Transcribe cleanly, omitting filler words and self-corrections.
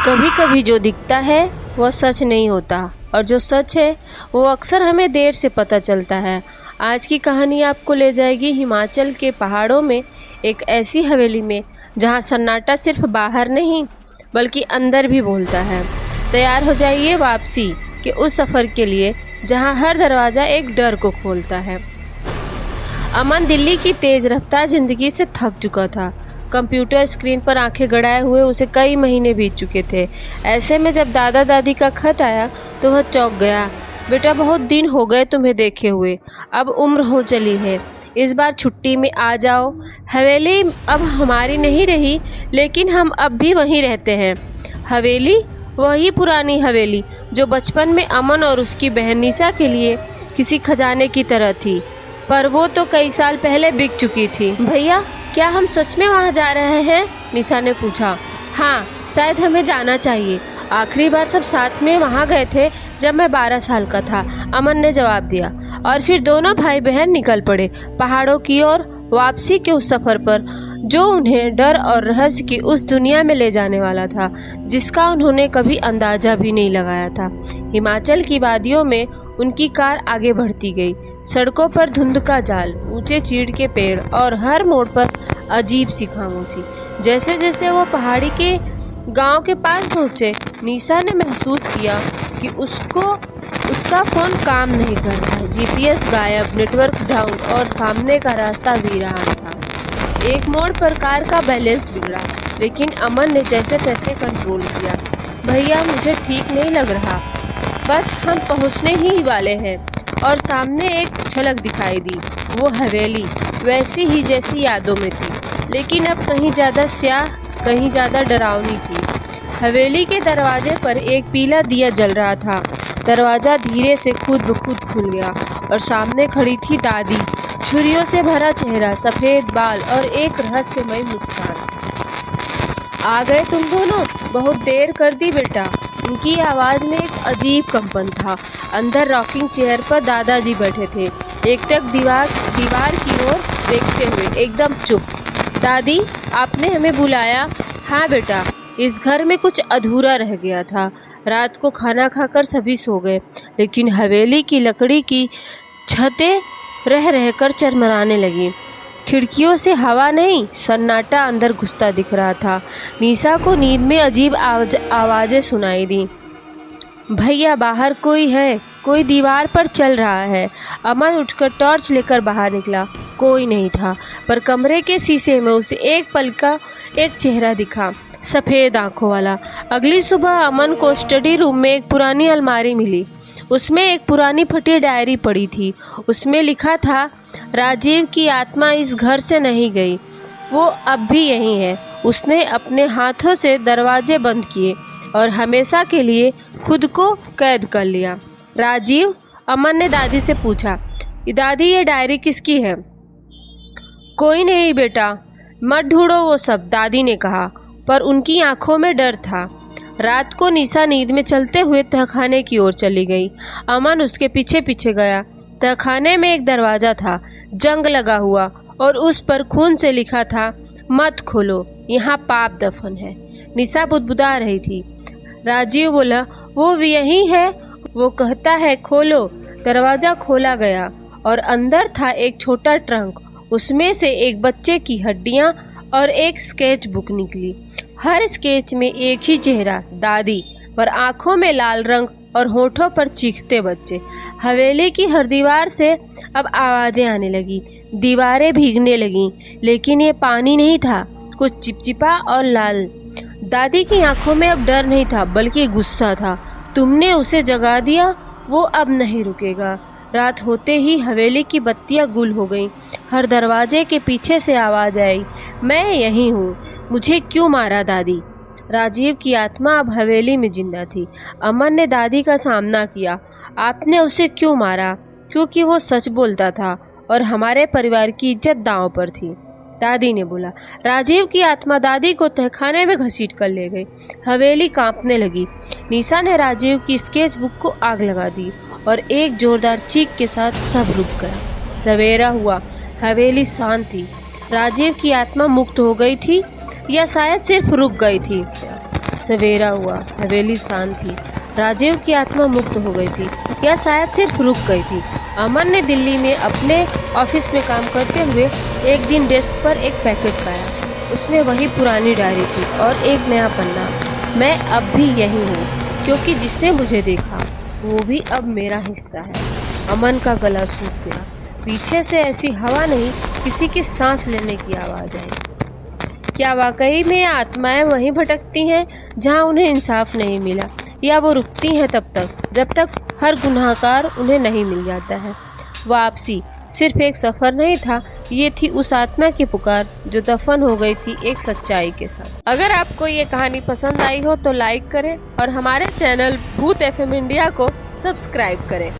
कभी कभी जो दिखता है वह सच नहीं होता और जो सच है वो अक्सर हमें देर से पता चलता है। आज की कहानी आपको ले जाएगी हिमाचल के पहाड़ों में एक ऐसी हवेली में जहां सन्नाटा सिर्फ बाहर नहीं बल्कि अंदर भी बोलता है। तैयार हो जाइए वापसी के उस सफ़र के लिए जहां हर दरवाज़ा एक डर को खोलता है। अमन दिल्ली की तेज़ रफ्तार ज़िंदगी से थक चुका था। कंप्यूटर स्क्रीन पर आंखें गड़ाए हुए उसे कई महीने बीत चुके थे। ऐसे में जब दादा दादी का खत आया तो वह चौंक गया। बेटा, बहुत दिन हो गए तुम्हें देखे हुए, अब उम्र हो चली है, इस बार छुट्टी में आ जाओ। हवेली अब हमारी नहीं रही, लेकिन हम अब भी वहीं रहते हैं। हवेली, वही पुरानी हवेली जो बचपन में अमन और उसकी बहन निशा के लिए किसी खजाने की तरह थी, पर वो तो कई साल पहले बिक चुकी थी। भैया, क्या हम सच में वहाँ जा रहे हैं? निशा ने पूछा। हाँ, शायद हमें जाना चाहिए। आखिरी बार सब साथ में वहाँ गए थे जब मैं 12 साल का था, अमन ने जवाब दिया। और फिर दोनों भाई बहन निकल पड़े पहाड़ों की ओर, वापसी के उस सफ़र पर जो उन्हें डर और रहस्य की उस दुनिया में ले जाने वाला था जिसका उन्होंने कभी अंदाजा भी नहीं लगाया था। हिमाचल की वादियों में उनकी कार आगे बढ़ती गई। सड़कों पर धुंध का जाल, ऊंचे चीड़ के पेड़ और हर मोड़ पर अजीब सी खामोशी। जैसे जैसे वो पहाड़ी के गांव के पास पहुंचे, निशा ने महसूस किया कि उसका फोन काम नहीं कर रहा। जीपीएस गायब, नेटवर्क डाउन और सामने का रास्ता वीरान था। एक मोड़ पर कार का बैलेंस बिगड़ा, लेकिन अमन ने जैसे तैसे कंट्रोल किया। भैया, मुझे ठीक नहीं लग रहा, बस हम पहुंचने ही वाले हैं। और सामने एक झलक दिखाई दी। वो हवेली वैसी ही जैसी यादों में थी, लेकिन अब कहीं ज़्यादा स्याह, कहीं ज़्यादा डरावनी थी। हवेली के दरवाजे पर एक पीला दिया जल रहा था। दरवाज़ा धीरे से खुद ब खुद खुल गया और सामने खड़ी थी दादी। छुरियों से भरा चेहरा, सफ़ेद बाल और एक रहस्यमय मुस्कान। आ गए तुम दोनों, बहुत देर कर दी बेटा। उनकी आवाज़ में एक अजीब कंपन था। अंदर रॉकिंग चेयर पर दादाजी बैठे थे, एकटक दीवार की ओर देखते हुए, एकदम चुप। दादी, आपने हमें बुलाया? हाँ बेटा, इस घर में कुछ अधूरा रह गया था। रात को खाना खाकर सभी सो गए, लेकिन हवेली की लकड़ी की छतें रह रहकर चरमराने लगी। खिड़कियों से हवा नहीं, सन्नाटा अंदर घुसता दिख रहा था। निशा को नींद में अजीब आवाज़ें सुनाई दी। भैया, बाहर कोई है, कोई दीवार पर चल रहा है। अमन उठकर टॉर्च लेकर बाहर निकला। कोई नहीं था, पर कमरे के शीशे में उसे एक पल का एक चेहरा दिखा, सफ़ेद आंखों वाला। अगली सुबह अमन को स्टडी रूम में एक पुरानी अलमारी मिली। उसमें एक पुरानी फटी डायरी पड़ी थी। उसमें लिखा था, राजीव की आत्मा इस घर से नहीं गई, वो अब भी यहीं है। उसने अपने हाथों से दरवाजे बंद किए और हमेशा के लिए खुद को कैद कर लिया। राजीव? अमन ने दादी से पूछा। दादी, ये डायरी किसकी है? कोई नहीं बेटा, मत ढूंढो वो सब, दादी ने कहा, पर उनकी आंखों में डर था। रात को निशा नींद में चलते हुए तहखाने की ओर चली गई। अमन उसके पीछे पीछे गया। तहखाने में एक दरवाज़ा था, जंग लगा हुआ, और उस पर खून से लिखा था, मत खोलो, यहाँ पाप दफन है। निशा बुदबुदा रही थी। राजीव बोला, वो भी यही है, वो कहता है खोलो। दरवाज़ा खोला गया और अंदर था एक छोटा ट्रंक। उसमें से एक बच्चे की हड्डियाँ और एक स्केच बुक निकली। हर स्केच में एक ही चेहरा, दादी, पर आंखों में लाल रंग और होठों पर चीखते बच्चे। हवेली की हर दीवार से अब आवाज़ें आने लगी। दीवारें भीगने लगीं, लेकिन ये पानी नहीं था, कुछ चिपचिपा और लाल। दादी की आंखों में अब डर नहीं था, बल्कि गुस्सा था। तुमने उसे जगा दिया, वो अब नहीं रुकेगा। रात होते ही हवेली की बत्तियां गुल हो गईं। हर दरवाजे के पीछे से आवाज़ आई, मैं यहीं हूँ, मुझे क्यों मारा दादी? राजीव की आत्मा अब हवेली में जिंदा थी। अमन ने दादी का सामना किया। आपने उसे क्यों मारा? क्योंकि वो सच बोलता था और हमारे परिवार की इज्जत दांव पर थी, दादी ने बोला। राजीव की आत्मा दादी को तहखाने में घसीट कर ले गई। हवेली कांपने लगी। निशा ने राजीव की स्केच बुक को आग लगा दी और एक जोरदार चीख के साथ सब रुक गया। सवेरा हुआ, हवेली शांत थी। राजीव की आत्मा मुक्त हो गई थी या शायद सिर्फ रुक गई थी। सवेरा हुआ, हवेली शांत थी। राजीव की आत्मा मुक्त हो गई थी या शायद सिर्फ रुक गई थी। अमन ने दिल्ली में अपने ऑफिस में काम करते हुए एक दिन डेस्क पर एक पैकेट पाया। उसमें वही पुरानी डायरी थी और एक नया पन्ना। मैं अब भी यही हूँ, क्योंकि जिसने मुझे देखा वो भी अब मेरा हिस्सा है। अमन का गला सूख गया। पीछे से ऐसी हवा नहीं, किसी की सांस लेने की आवाज़ आई। क्या वाकई में आत्माएं वहीं भटकती हैं जहां उन्हें इंसाफ नहीं मिला, या वो रुकती हैं तब तक जब तक हर गुनाहगार उन्हें नहीं मिल जाता है? वापसी सिर्फ एक सफ़र नहीं था, ये थी उस आत्मा की पुकार जो दफन हो गई थी एक सच्चाई के साथ। अगर आपको ये कहानी पसंद आई हो तो लाइक करें और हमारे चैनल भूत FM इंडिया को सब्सक्राइब करें।